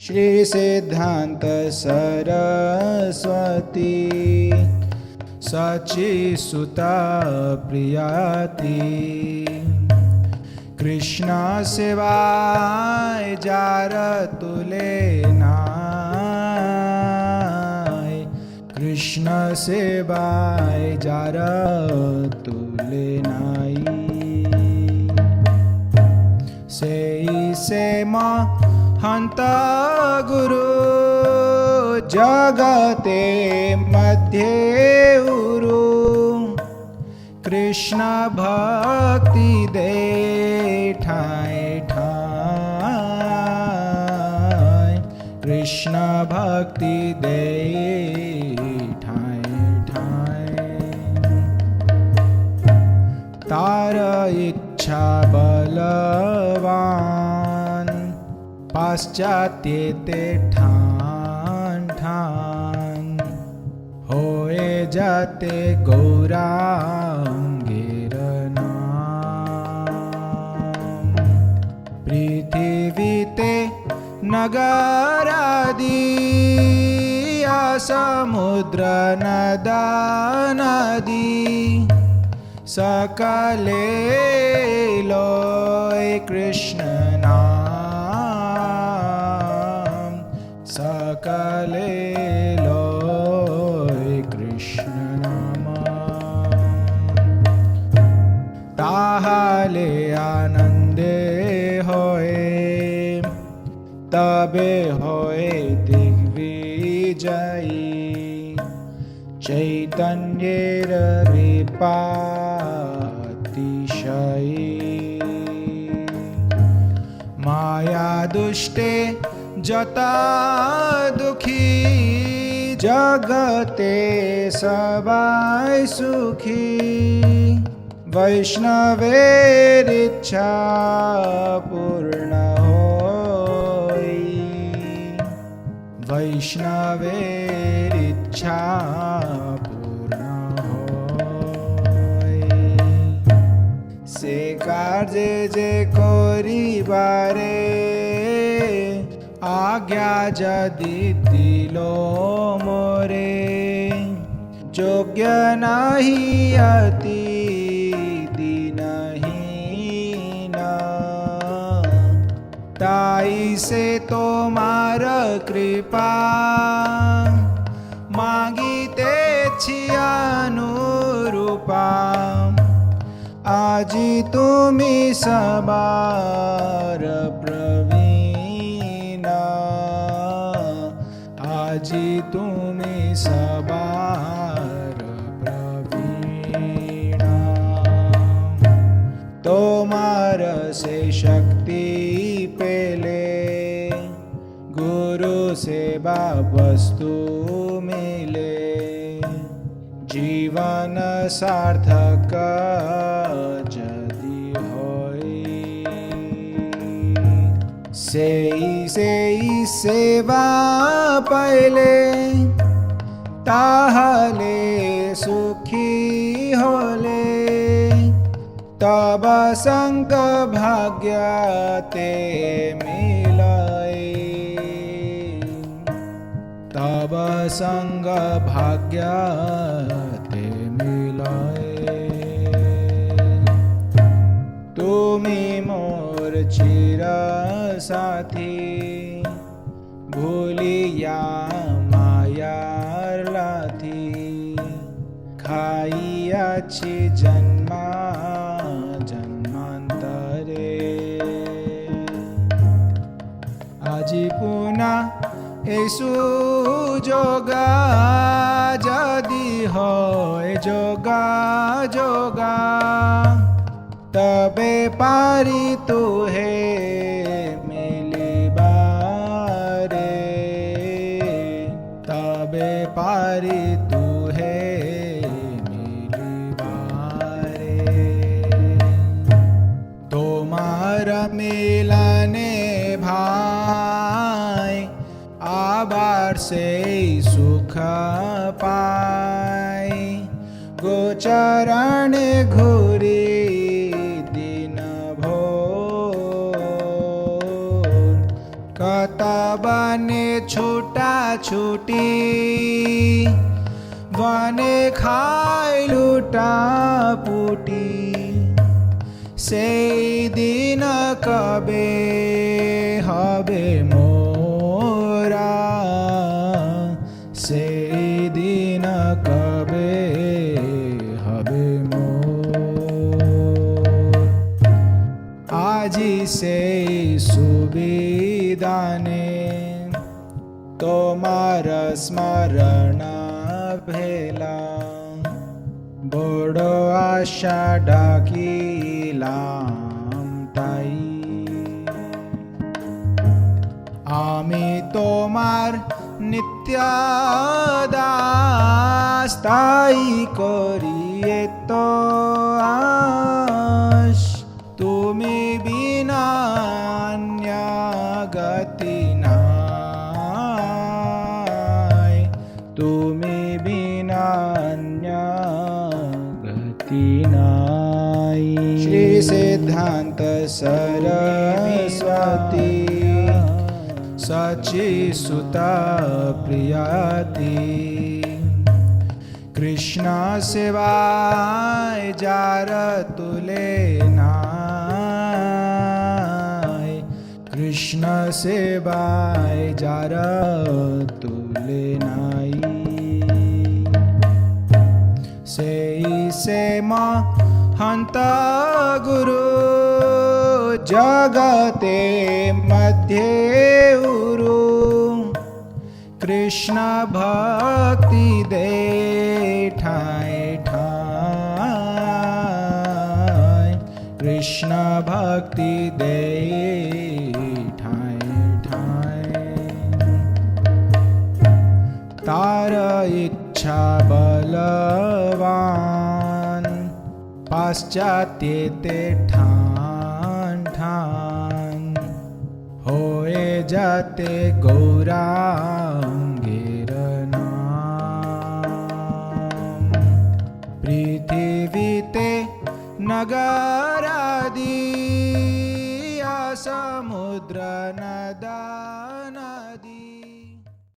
श्री सिद्धांत सरस्वती सची सुता प्रियाती कृष्ण सेवाय जार तुले नाय कृष्ण सेवाय जार तुले नाई से महंत गुरु जगते मध्ये उरु कृष्ण भक्ति दे ठाय ठाय कृष्ण भक्ति दे ठाय ठाय तार इच्छा बलवान पाश्चात्य ते ठान ठान होए जाते गौरांगेर नाम पृथ्वी ते नगरादि समुद्र नदा नदी सकले लोय कृष्ण नाम सकले लोय कृष्ण नाम ताहाले आनंदे होए तबे होए दिग्विजयी चैतन्येर विपातिशयी माया दुष्टे जता दुखी जगते सबाय सुखी वैष्णवेरिच्छा पूर्ण होई वैष्णवेरिच्छा पूर्ण होई से कार्य जे करिबारे आज्ञा जदि दिलो मोरे योग्य नहीं अति दीनहीन ताई से तोमार कृपा मांगीते अनुरूपा आजी तुमी सबार प्रवीण आजी तुमी सबार प्रवीण तोमार से शक्ति पेले गुरु सेवा वस्तु मिले जीवन सार्थक जदि होई सेई सेवा पहले ताहले सुखी होले तब संग भाग्य ते मिलाए तब संग भाग्य ते मिलाए तुमी मोर चिर साथी भूलिया मायार लाथी खाइयाछि जन्मा আজি পুনা এসু যোগা যদি হয় যোগা যোগা তবে পারি তুহে মিলিবারে তবে পারি তুহে মিলিবারে তোমার মিলনে भाई आबार से सुख पाई गोचरण घूरी दिन भोर कतबा વને છૂટા છૂટી વને ખાય લૂટા પૂટી সেই দিন কবে হবে মোরা সেই দিন কবে হবে মোর আজি সেই সুবিধানে তোমার স্মরণ ভেলা বড় আশা ডাকিলাম তাই আমি তোমার নিত্য দাস তাই করিয়ে তো আশ তুমি বিনা অন্য গতি নাই তুমি বিনা অন্য গতি নাই শ্রী সিদ্ধান্ত सरस्वती सची सुता प्रियाती कृष्ण सेवाय जार तुले नाय कृष्ण सेवाय जार तुले नाई সেই সে মহন্ত গুরু জগতে মধ্যে উরু কৃষ্ণ ভক্তি দে ঠায় ঠায় কৃষ্ণ ভক্তি দে ঠায় ঠায় তার ইচ্ছা বলবান পাশ্চাত্যেতে ঠান ঠান হয়ে যাতে গৌরাঙ্গের নাম পৃথিবীতে নগরাদি সমুদ্র নদা